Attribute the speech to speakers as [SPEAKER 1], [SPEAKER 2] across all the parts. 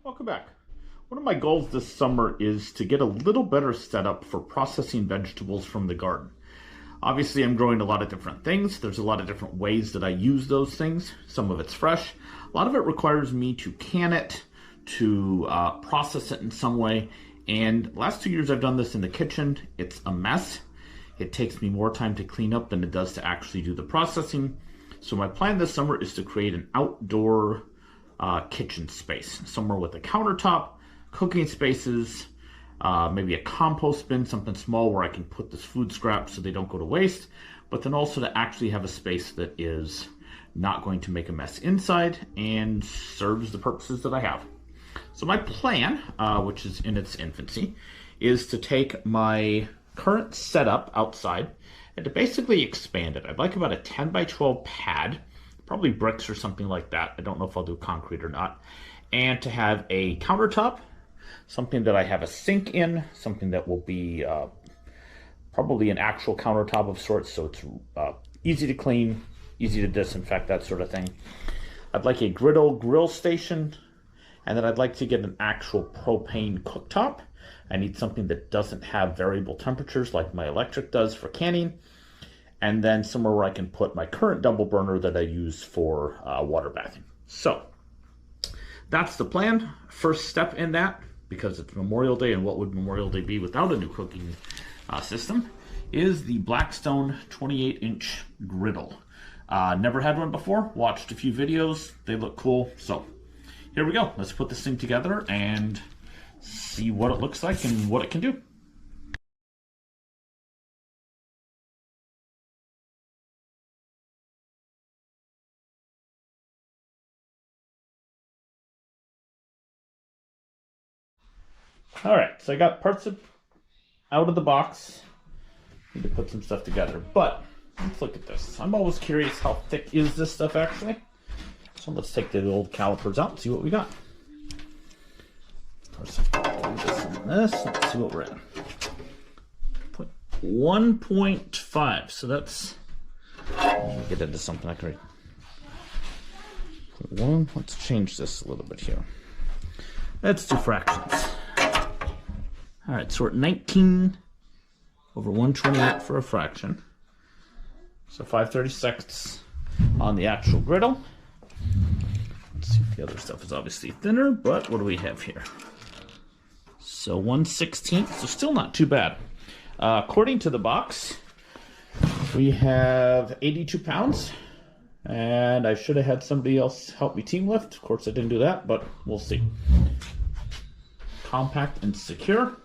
[SPEAKER 1] Welcome back. One of my goals this summer is to get a little better setup for processing vegetables from the garden. Obviously, I'm growing a lot of different things. There's a lot of different ways that I use those things. Some of it's fresh. A lot of it requires me to can it, to process it in some way. And last 2 years I've done this in the kitchen. It's a mess. It takes me more time to clean up than it does to actually do the processing. So my plan this summer is to create an outdoor kitchen space, somewhere with a countertop, cooking spaces, maybe a compost bin, something small where I can put this food scraps so they don't go to waste, but then also to actually have a space that is not going to make a mess inside and serves the purposes that I have. So my plan, which is in its infancy, is to take my current setup outside and to basically expand it. I'd like about a 10 by 12 pad, probably bricks or something like that. I don't know if I'll do concrete or not. And to have a countertop, something that I have a sink in, something that will be probably an actual countertop of sorts, so it's easy to clean, easy to disinfect, that sort of thing. I'd like a Griddle grill station, and then I'd like to get an actual propane cooktop. I need something that doesn't have variable temperatures like my electric does for canning. And then somewhere where I can put my current double burner that I use for water bathing. So that's the plan. First step in that, because it's Memorial Day, and what would Memorial Day be without a new cooking system, is the Blackstone 28-inch griddle. Never had one before, watched a few videos, they look cool. So here we go. Let's put this thing together and see what it looks like and what it can do. All right, so I got parts out of the box. Need to put some stuff together, but let's look at this. I'm always curious, how thick is this stuff actually? So let's take the old calipers out and see what we got. Let's see what we're at. 1.5, so that's, let me get into something I can read. Let's change this a little bit here. Let's do fractions. All right, so we're at 19 over 128 for a fraction. So 5/36 on the actual griddle. Let's see if the other stuff is obviously thinner, but what do we have here? So 1/16, so still not too bad. According to the box, we have 82 pounds, and I should have had somebody else help me team lift. Of course, I didn't do that, but we'll see. Compact and secure.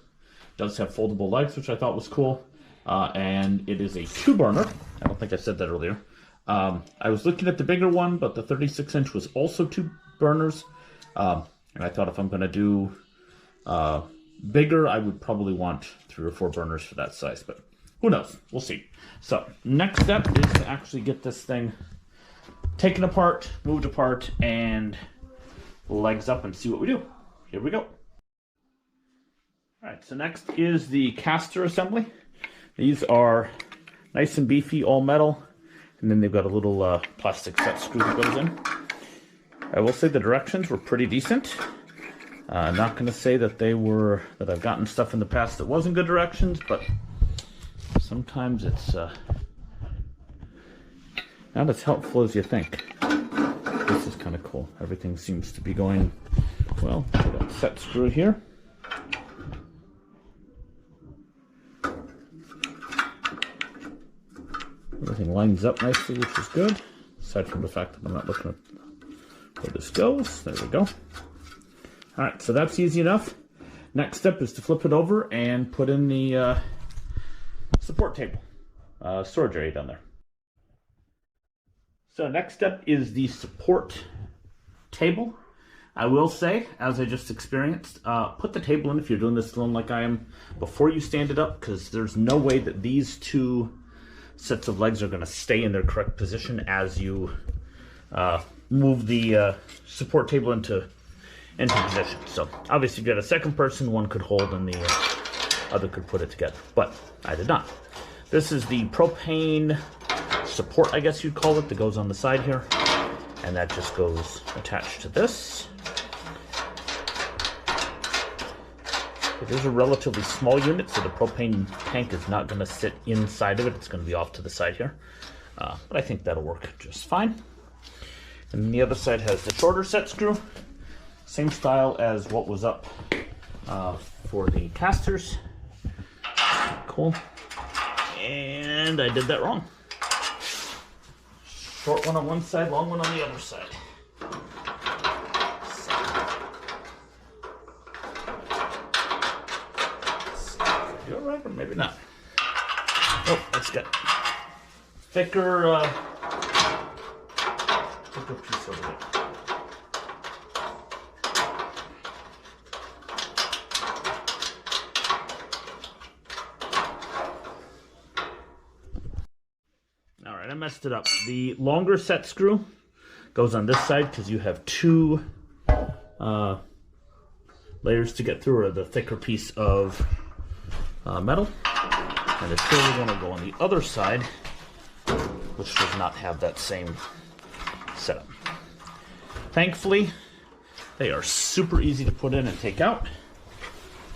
[SPEAKER 1] Does have foldable legs, which I thought was cool. And it is a 2-burner. I don't think I said that earlier. I was looking at the bigger one, but the 36-inch was also 2 burners. And I thought if I'm going to do bigger, I would probably want 3 or 4 burners for that size. But who knows? We'll see. So next step is to actually get this thing taken apart, moved apart, and legs up and see what we do. Here we go. All right, so next is the caster assembly. These are nice and beefy, all metal, and then they've got a little plastic set screw that goes in. I will say the directions were pretty decent. Not going to say that that I've gotten stuff in the past that wasn't good directions, but sometimes it's not as helpful as you think. This is kind of cool. Everything seems to be going well. Got a set screw here. Everything lines up nicely, which is good, aside from the fact that I'm not looking at where this goes. There we go. All right, so that's easy enough. Next step is to flip it over and put in the support table, storage area down there. So next step is the support table. I will say, as I just experienced, put the table in if you're doing this alone like I am before you stand it up, because there's no way that these 2 sets of legs are going to stay in their correct position as you move the support table into position. So obviously if you had a second person, one could hold and the other could put it together, but I did not. This is the propane support, I guess you'd call it, that goes on the side here, and that just goes attached to this. It is a relatively small unit, so the propane tank is not going to sit inside of it. It's going to be off to the side here. But I think that'll work just fine. And the other side has the shorter set screw. Same style as what was up for the casters. Cool. And I did that wrong. Short one on one side, long one on the other side. You're right, but maybe not. Oh, that's good. Thicker piece over there. All right, I messed it up. The longer set screw goes on this side because you have two layers to get through, or the thicker piece of metal. And it's clearly going to go on the other side, which does not have that same setup. Thankfully, they are super easy to put in and take out,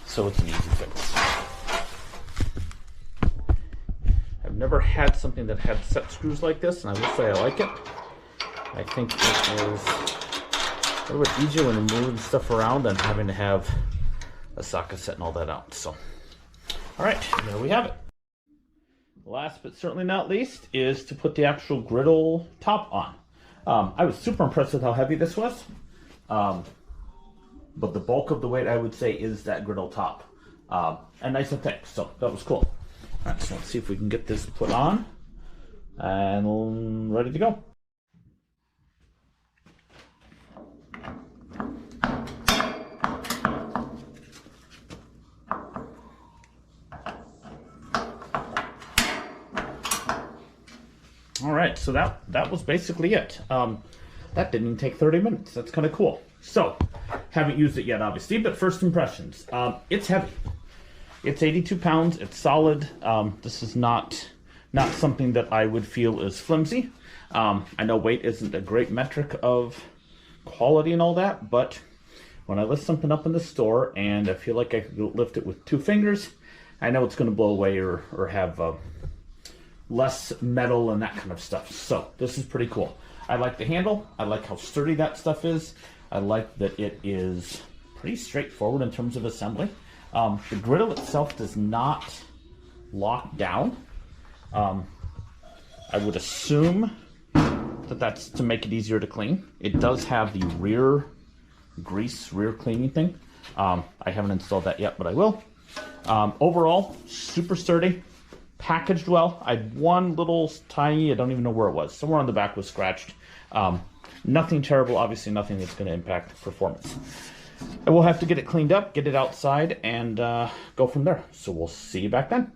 [SPEAKER 1] so it's an easy fix. I've never had something that had set screws like this, and I will say I like it. I think it is a little bit easier when you're moving stuff around than having to have a socket set and all that out. So, all right, there we have it. Last but certainly not least is to put the actual griddle top on. I was super impressed with how heavy this was, but the bulk of the weight, I would say, is that griddle top, and nice and thick, so that was cool. All right, so let's see if we can get this put on and ready to go. All right, so that was basically it. That didn't even take 30 minutes. That's kind of cool. So, haven't used it yet, obviously, but first impressions. It's heavy. It's 82 pounds. It's solid. This is not something that I would feel is flimsy. I know weight isn't a great metric of quality and all that, but when I lift something up in the store and I feel like I could lift it with 2 fingers, I know it's going to blow away or have less metal and that kind of stuff. So this is pretty cool. I like the handle. I like how sturdy that stuff is. I like that it is pretty straightforward in terms of assembly. The griddle itself does not lock down. I would assume that that's to make it easier to clean. It does have the rear cleaning thing. I haven't installed that yet, but I will. Overall, super sturdy. Packaged well. I had one little tiny, I don't even know where it was. Somewhere on the back was scratched. Nothing terrible, obviously nothing that's going to impact performance. I will have to get it cleaned up, get it outside, and go from there. So we'll see you back then.